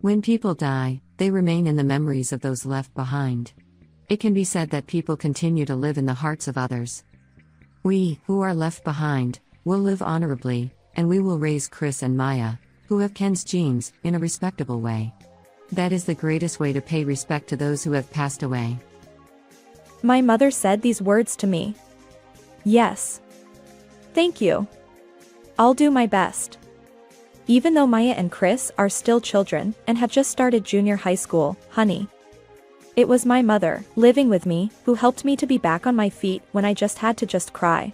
When people die, they remain in the memories of those left behind. It can be said that people continue to live in the hearts of others. We, who are left behind, will live honorably, and we will raise Chris and Maya, who have Ken's genes, in a respectable way. That is the greatest way to pay respect to those who have passed away. My mother said these words to me. Yes. Thank you. I'll do my best. Even though Maya and Chris are still children and have just started junior high school, honey. It was my mother, living with me, who helped me to be back on my feet when I just had to cry.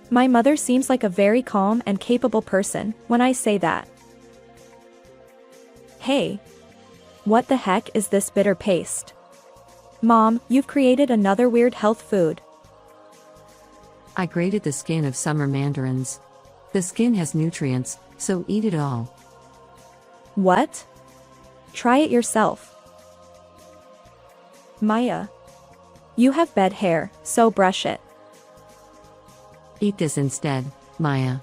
My mother seems like a very calm and capable person when I say that. Hey. What the heck is this bitter paste? Mom, you've created another weird health food. I grated the skin of summer mandarins. The skin has nutrients, so eat it all. What? Try it yourself. Maya. You have bad hair, so brush it. Eat this instead, Maya.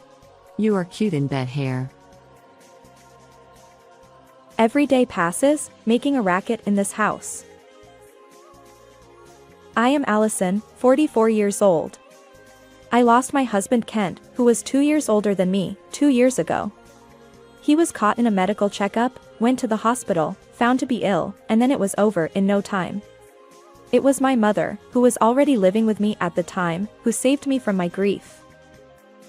You are cute in bad hair. Every day passes, making a racket in this house. I am Allison, 44 years old. I lost my husband Kent, who was 2 years older than me, 2 years ago. He was caught in a medical checkup, went to the hospital, found to be ill, and then it was over in no time. It was my mother, who was already living with me at the time, who saved me from my grief.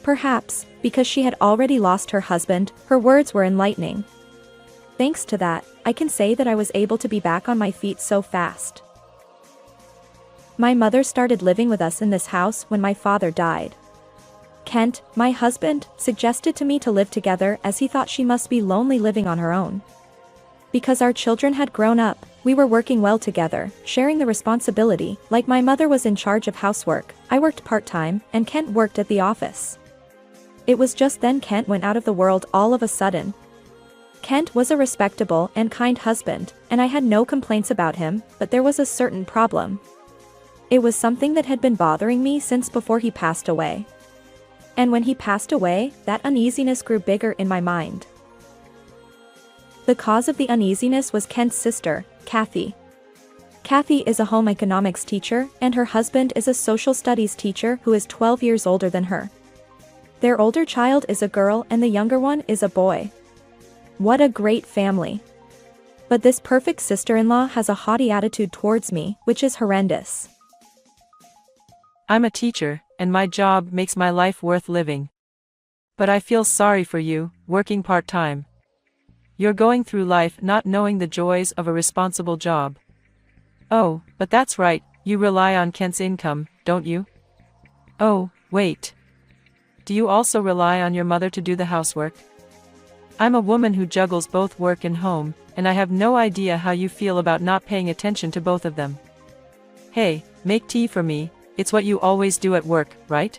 Perhaps, because she had already lost her husband, her words were enlightening. Thanks to that, I can say that I was able to be back on my feet so fast. My mother started living with us in this house when my father died. Kent, my husband, suggested to me to live together as he thought she must be lonely living on her own. Because our children had grown up, we were working well together, sharing the responsibility, like my mother was in charge of housework, I worked part-time, and Kent worked at the office. It was just then Kent went out of the world all of a sudden. Kent was a respectable and kind husband, and I had no complaints about him, but there was a certain problem. It was something that had been bothering me since before he passed away. And when he passed away, that uneasiness grew bigger in my mind. The cause of the uneasiness was Kent's sister, Kathy. Kathy is a home economics teacher, and her husband is a social studies teacher who is 12 years older than her. Their older child is a girl and the younger one is a boy. What a great family. But this perfect sister-in-law has a haughty attitude towards me, which is horrendous. I'm a teacher, and my job makes my life worth living. But I feel sorry for you, working part-time. You're going through life not knowing the joys of a responsible job. Oh, but that's right, you rely on Kent's income, don't you? Oh, wait. Do you also rely on your mother to do the housework? I'm a woman who juggles both work and home, and I have no idea how you feel about not paying attention to both of them. Hey, make tea for me, it's what you always do at work, right?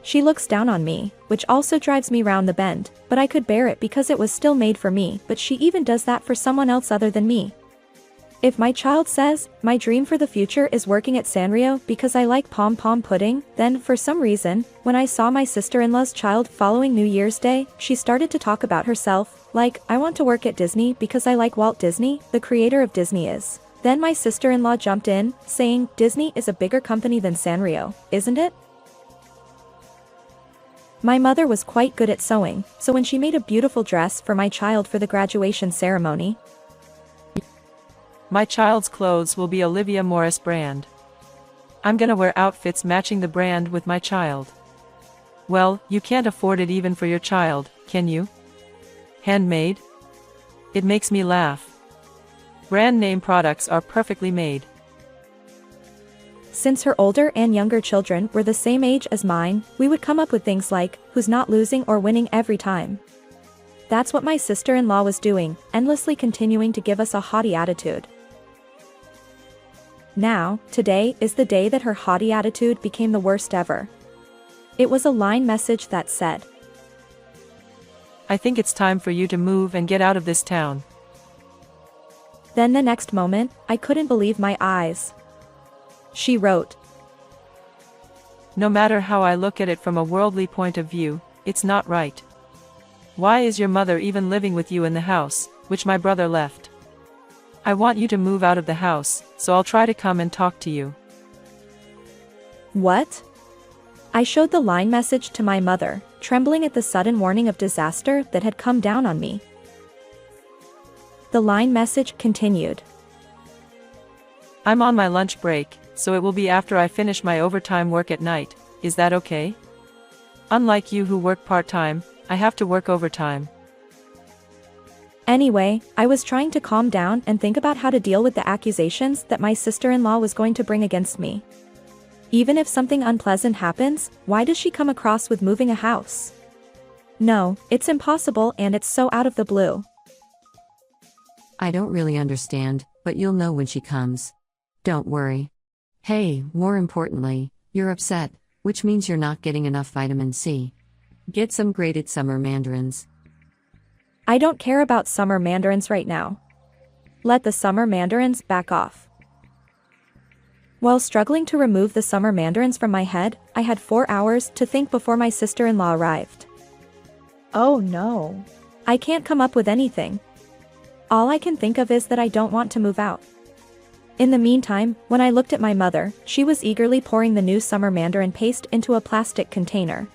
She looks down on me, which also drives me round the bend, but I could bear it because it was still made for me, but she even does that for someone else other than me. If my child says, my dream for the future is working at Sanrio because I like pom-pom pudding, then, for some reason, when I saw my sister-in-law's child following New Year's Day, she started to talk about herself, like, I want to work at Disney because I like Walt Disney, the creator of Disney is. Then my sister-in-law jumped in, saying, Disney is a bigger company than Sanrio, isn't it? My mother was quite good at sewing, so when she made a beautiful dress for my child for the graduation ceremony, my child's clothes will be Olivia Morris brand. I'm gonna wear outfits matching the brand with my child. Well, you can't afford it even for your child, can you? Handmade? It makes me laugh. Brand name products are perfectly made. Since her older and younger children were the same age as mine, we would come up with things like, who's not losing or winning every time. That's what my sister-in-law was doing, endlessly continuing to give us a haughty attitude. Now, today is the day that her haughty attitude became the worst ever. It was a line message that said, I think it's time for you to move and get out of this town. Then the next moment, I couldn't believe my eyes. She wrote, No matter how I look at it from a worldly point of view, it's not right. why is your mother even living with you in the house, which my brother left? I want you to move out of the house, so I'll try to come and talk to you. What? I showed the line message to my mother, trembling at the sudden warning of disaster that had come down on me. The line message continued. I'm on my lunch break, so it will be after I finish my overtime work at night. Is that okay? Unlike you who work part-time, I have to work overtime. Anyway, I was trying to calm down and think about how to deal with the accusations that my sister-in-law was going to bring against me. Even if something unpleasant happens, why does she come across with moving a house? No, it's impossible and it's so out of the blue. I don't really understand, but you'll know when she comes. Don't worry. Hey, more importantly, you're upset, which means you're not getting enough vitamin C. Get some grated summer mandarins. I don't care about summer mandarins right now. Let the summer mandarins back off. While struggling to remove the summer mandarins from my head, I had 4 hours to think before my sister-in-law arrived. Oh no. I can't come up with anything. All I can think of is that I don't want to move out. In the meantime, when I looked at my mother, she was eagerly pouring the new summer mandarin paste into a plastic container.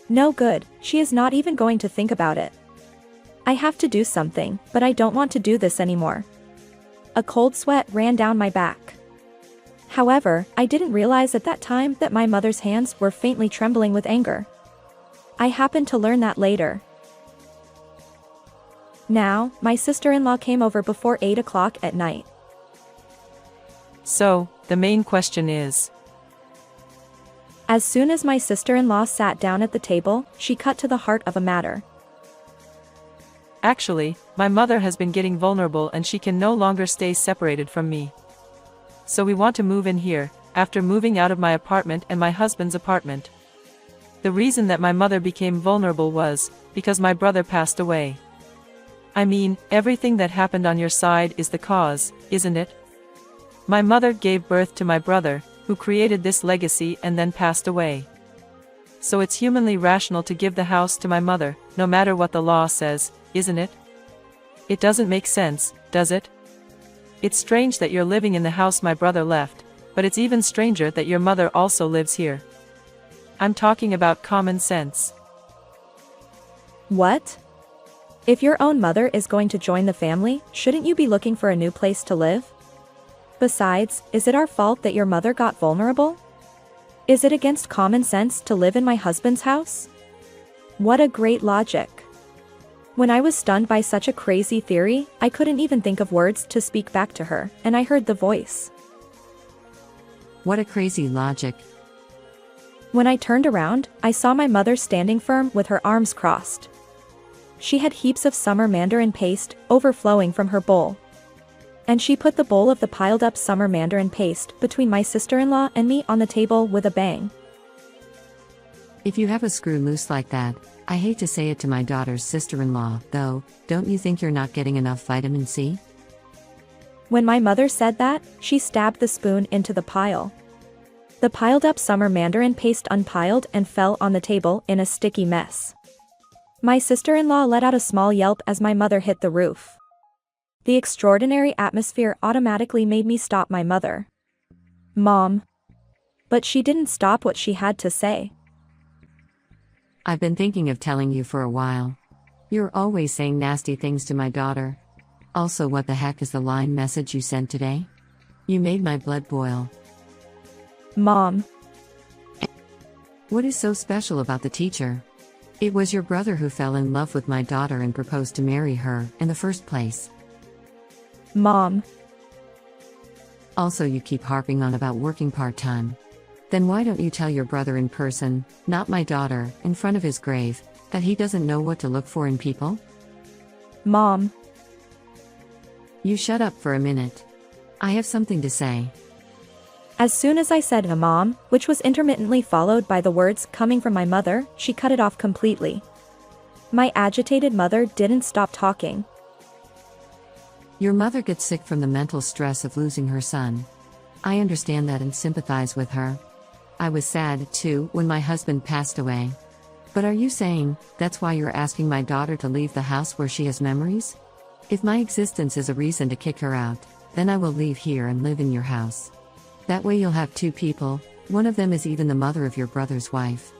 No good, she is not even going to think about it. I have to do something, but I don't want to do this anymore. A cold sweat ran down my back. However, I didn't realize at that time that my mother's hands were faintly trembling with anger. I happened to learn that later. Now, my sister-in-law came over before 8 o'clock at night. So, the main question is... As soon as my sister-in-law sat down at the table, she cut to the heart of a matter. Actually, my mother has been getting vulnerable and she can no longer stay separated from me. So we want to move in here, after moving out of my apartment and my husband's apartment. The reason that my mother became vulnerable was because my brother passed away. I mean, everything that happened on your side is the cause, isn't it? My mother gave birth to my brother, who created this legacy and then passed away. So it's humanly rational to give the house to my mother, no matter what the law says, isn't it? It doesn't make sense, does it? It's strange that you're living in the house my brother left, but it's even stranger that your mother also lives here. I'm talking about common sense. What? If your own mother is going to join the family, shouldn't you be looking for a new place to live? Besides, is it our fault that your mother got vulnerable? Is it against common sense to live in my husband's house? What a great logic. When I was stunned by such a crazy theory, I couldn't even think of words to speak back to her, and I heard the voice. What a crazy logic. When I turned around, I saw my mother standing firm with her arms crossed. She had heaps of summer mandarin paste overflowing from her bowl. And she put the bowl of the piled up summer mandarin paste between my sister-in-law and me on the table with a bang. If you have a screw loose like that, I hate to say it to my daughter's sister-in-law, though, don't you think you're not getting enough vitamin C? When my mother said that, she stabbed the spoon into the pile. The piled up summer mandarin paste unpiled and fell on the table in a sticky mess. My sister-in-law let out a small yelp as my mother hit the roof. The extraordinary atmosphere automatically made me stop my mother. Mom. But she didn't stop what she had to say. I've been thinking of telling you for a while. You're always saying nasty things to my daughter. Also, what the heck is the line message you sent today? You made my blood boil. Mom. What is so special about the teacher? It was your brother who fell in love with my daughter and proposed to marry her in the first place. Mom. Also, you keep harping on about working part-time. Then why don't you tell your brother in person, not my daughter, in front of his grave, that he doesn't know what to look for in people? Mom. You shut up for a minute. I have something to say. As soon as I said Mom, which was intermittently followed by the words coming from my mother, she cut it off completely. My agitated mother didn't stop talking. Your mother gets sick from the mental stress of losing her son. I understand that and sympathize with her. I was sad, too, when my husband passed away. But are you saying, that's why you're asking my daughter to leave the house where she has memories? If my existence is a reason to kick her out, then I will leave here and live in your house. That way you'll have two people, one of them is even the mother of your brother's wife.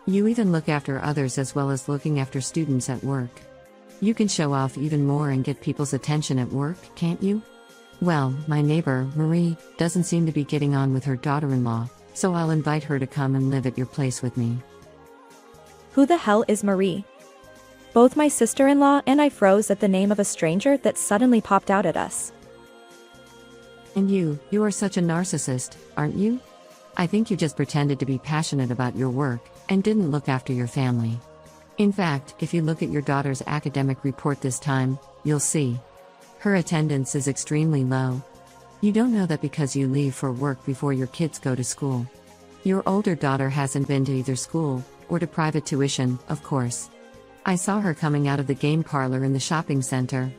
You even look after others as well as looking after students at work. You can show off even more and get people's attention at work, can't you? Well, my neighbor, Marie, doesn't seem to be getting on with her daughter-in-law, so I'll invite her to come and live at your place with me. Who the hell is Marie? Both my sister-in-law and I froze at the name of a stranger that suddenly popped out at us. And you are such a narcissist, aren't you? I think you just pretended to be passionate about your work, and didn't look after your family. In fact, if you look at your daughter's academic report this time, you'll see. Her attendance is extremely low. You don't know that because you leave for work before your kids go to school. Your older daughter hasn't been to either school, or to private tuition, of course. I saw her coming out of the game parlor in the shopping center.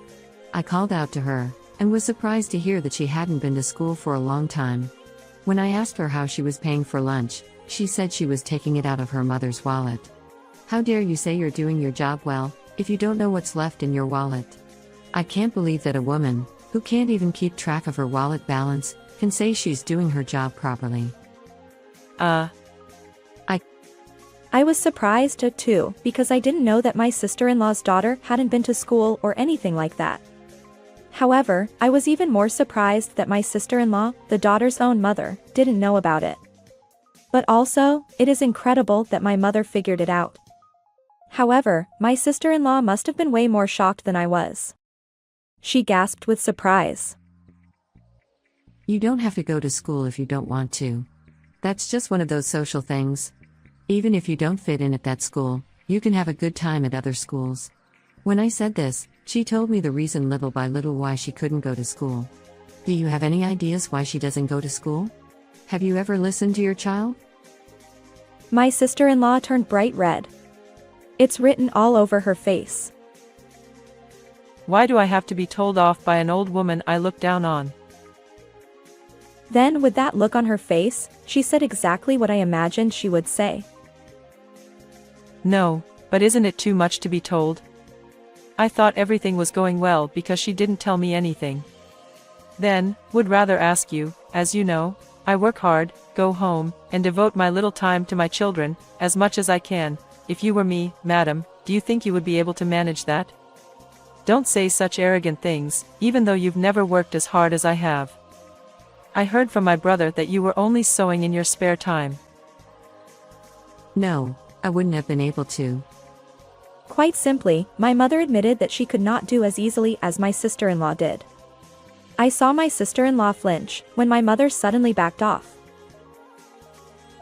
I called out to her, and was surprised to hear that she hadn't been to school for a long time. When I asked her how she was paying for lunch, she said she was taking it out of her mother's wallet. How dare you say you're doing your job well, if you don't know what's left in your wallet? I can't believe that a woman, who can't even keep track of her wallet balance, can say she's doing her job properly. I was surprised too, because I didn't know that my sister-in-law's daughter hadn't been to school or anything like that. However, I was even more surprised that my sister-in-law, the daughter's own mother, didn't know about it. But also, it is incredible that my mother figured it out. However, my sister-in-law must have been way more shocked than I was. She gasped with surprise. You don't have to go to school if you don't want to. That's just one of those social things. Even if you don't fit in at that school, you can have a good time at other schools. When I said this, she told me the reason little by little why she couldn't go to school. Do you have any ideas why she doesn't go to school? Have you ever listened to your child? My sister-in-law turned bright red. It's written all over her face. Why do I have to be told off by an old woman I look down on? Then, with that look on her face, she said exactly what I imagined she would say. No, but isn't it too much to be told? I thought everything was going well because she didn't tell me anything. Then, would rather ask you, as you know, I work hard, go home, and devote my little time to my children, as much as I can. If you were me, madam, do you think you would be able to manage that? Don't say such arrogant things, even though you've never worked as hard as I have. I heard from my brother that you were only sewing in your spare time. No, I wouldn't have been able to. Quite simply, my mother admitted that she could not do as easily as my sister-in-law did. I saw my sister-in-law flinch, when my mother suddenly backed off.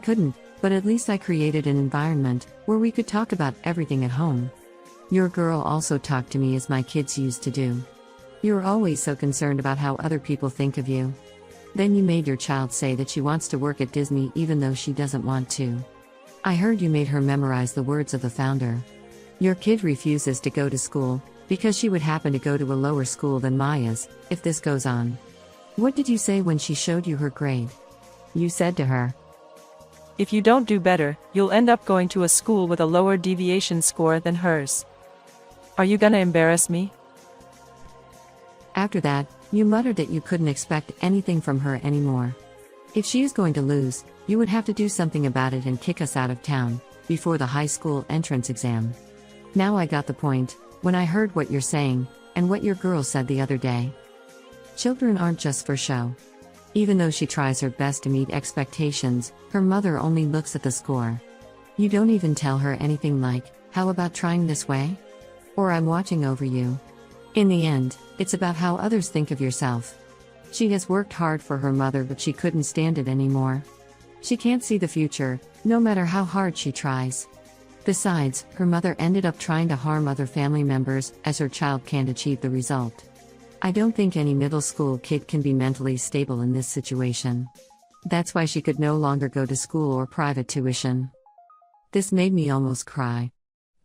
Couldn't, but at least I created an environment where we could talk about everything at home. Your girl also talked to me as my kids used to do. You're always so concerned about how other people think of you. Then you made your child say that she wants to work at Disney even though she doesn't want to. I heard you made her memorize the words of the founder. Your kid refuses to go to school, because she would happen to go to a lower school than Maya's, if this goes on. What did you say when she showed you her grade? You said to her, If you don't do better, you'll end up going to a school with a lower deviation score than hers. Are you gonna embarrass me? After that, you muttered that you couldn't expect anything from her anymore. If she is going to lose, you would have to do something about it and kick us out of town, before the high school entrance exam. Now I got the point, when I heard what you're saying, and what your girl said the other day. Children aren't just for show. Even though she tries her best to meet expectations, her mother only looks at the score. You don't even tell her anything like, how about trying this way? Or I'm watching over you. In the end, it's about how others think of yourself. She has worked hard for her mother, but she couldn't stand it anymore. She can't see the future, no matter how hard she tries. Besides, her mother ended up trying to harm other family members, as her child can't achieve the result. I don't think any middle school kid can be mentally stable in this situation. That's why she could no longer go to school or private tuition. This made me almost cry.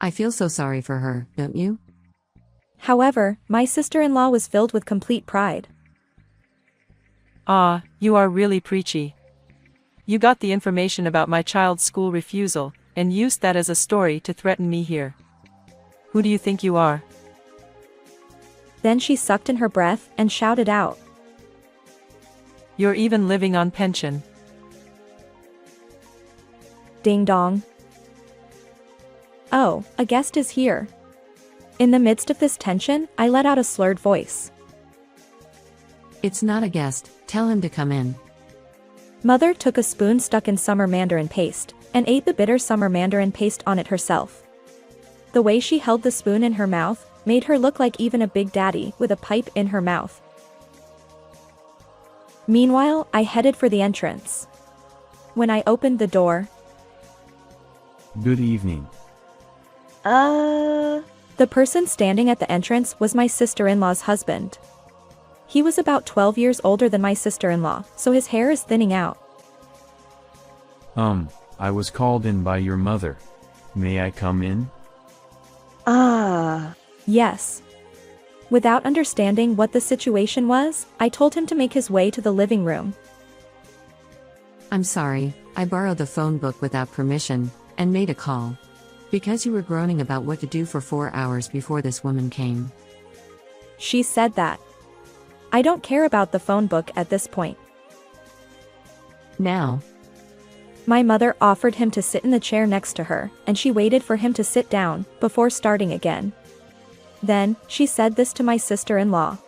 I feel so sorry for her, don't you? However, my sister-in-law was filled with complete pride. Ah, you are really preachy. You got the information about my child's school refusal, and used that as a story to threaten me here. Who do you think you are? Then she sucked in her breath and shouted out. You're even living on pension. Ding dong. Oh, a guest is here. In the midst of this tension, I let out a slurred voice. It's not a guest, tell him to come in. Mother took a spoon stuck in summer mandarin paste, and ate the bitter summer mandarin paste on it herself. The way she held the spoon in her mouth made her look like even a big daddy with a pipe in her mouth. Meanwhile, I headed for the entrance. When I opened the door, Good evening. the person standing at the entrance was my sister-in-law's husband. He was about 12 years older than my sister-in-law, so his hair is thinning out. I was called in by your mother. May I come in? Yes. Without understanding what the situation was, I told him to make his way to the living room. I'm sorry, I borrowed the phone book without permission, and made a call. Because you were groaning about what to do for 4 hours before this woman came. She said that. I don't care about the phone book at this point. Now, My mother offered him to sit in the chair next to her, and she waited for him to sit down before starting again. Then, she said this to my sister-in-law.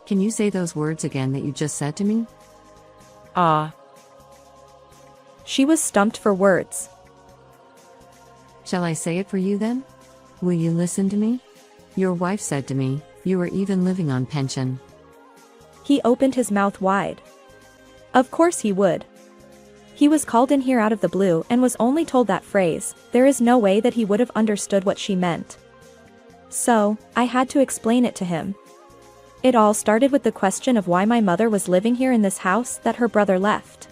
can you say those words again that you just said to me? She was stumped for words. Shall I say it for you then? Will you listen to me? Your wife said to me, you were even living on pension. He opened his mouth wide. Of course he would. He was called in here out of the blue and was only told that phrase. There is no way that he would have understood what she meant. So, I had to explain it to him. It all started with the question of why my mother was living here in this house that her brother left.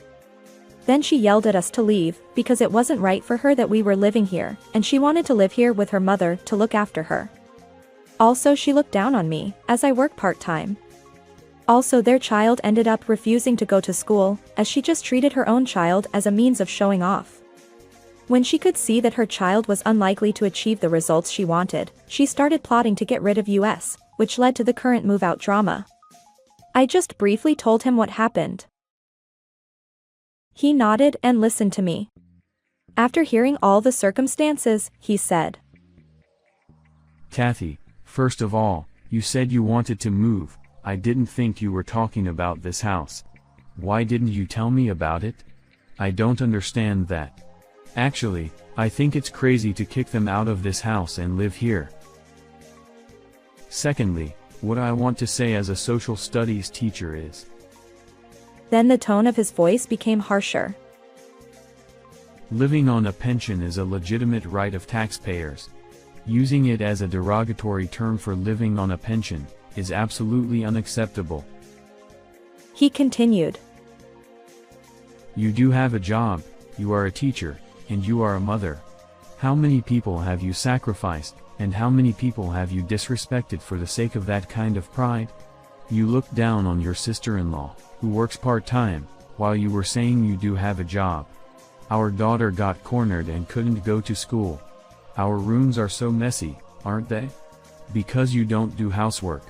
Then she yelled at us to leave, because it wasn't right for her that we were living here, and she wanted to live here with her mother to look after her. Also, she looked down on me, as I work part-time. Also, their child ended up refusing to go to school, as she just treated her own child as a means of showing off. When she could see that her child was unlikely to achieve the results she wanted, she started plotting to get rid of us, which led to the current move-out drama. I just briefly told him what happened. He nodded and listened to me. After hearing all the circumstances, he said, Kathy, first of all, you said you wanted to move. I didn't think you were talking about this house. Why didn't you tell me about it? I don't understand that. Actually, I think it's crazy to kick them out of this house and live here. Secondly, what I want to say as a social studies teacher is, Then the tone of his voice became harsher. living on a pension is a legitimate right of taxpayers. Using it as a derogatory term for living on a pension is absolutely unacceptable. He continued. You do have a job, you are a teacher, and you are a mother. How many people have you sacrificed, and how many people have you disrespected for the sake of that kind of pride? You looked down on your sister-in-law, who works part-time, while you were saying you do have a job. Our daughter got cornered and couldn't go to school. Our rooms are so messy, aren't they? Because you don't do housework.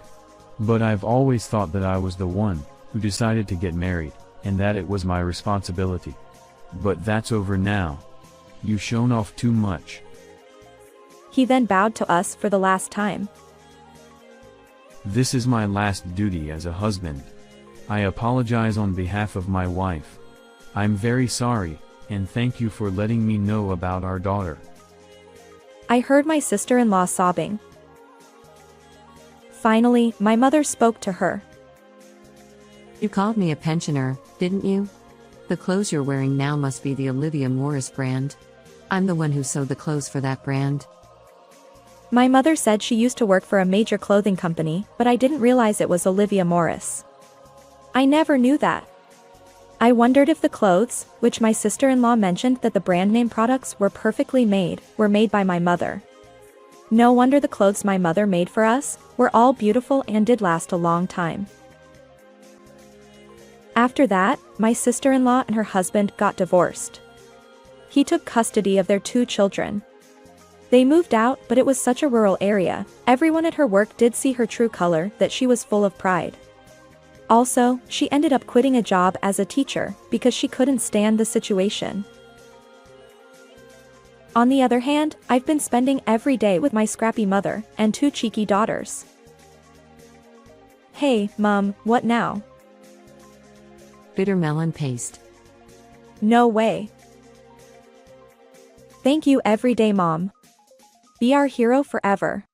But I've always thought that I was the one who decided to get married, and that it was my responsibility. But that's over now. You've shown off too much. He then bowed to us for the last time. This is my last duty as a husband. I apologize on behalf of my wife. I'm very sorry, and thank you for letting me know about our daughter. I heard my sister-in-law sobbing. Finally, my mother spoke to her. You called me a pensioner, didn't you? The clothes you're wearing now must be the Olivia Morris brand. I'm the one who sewed the clothes for that brand. My mother said she used to work for a major clothing company, but I didn't realize it was Olivia Morris. I never knew that. I wondered if the clothes, which my sister-in-law mentioned that the brand name products were perfectly made, were made by my mother. No wonder the clothes my mother made for us were all beautiful and did last a long time. After that, my sister-in-law and her husband got divorced. He took custody of their 2 children. They moved out, but it was such a rural area. Everyone at her work did see her true color, that she was full of pride. Also, she ended up quitting a job as a teacher, because she couldn't stand the situation. On the other hand, I've been spending every day with my scrappy mother, and 2 cheeky daughters. Hey, Mom, what now? Bitter melon paste. No way. Thank you every day, Mom. Be our hero forever.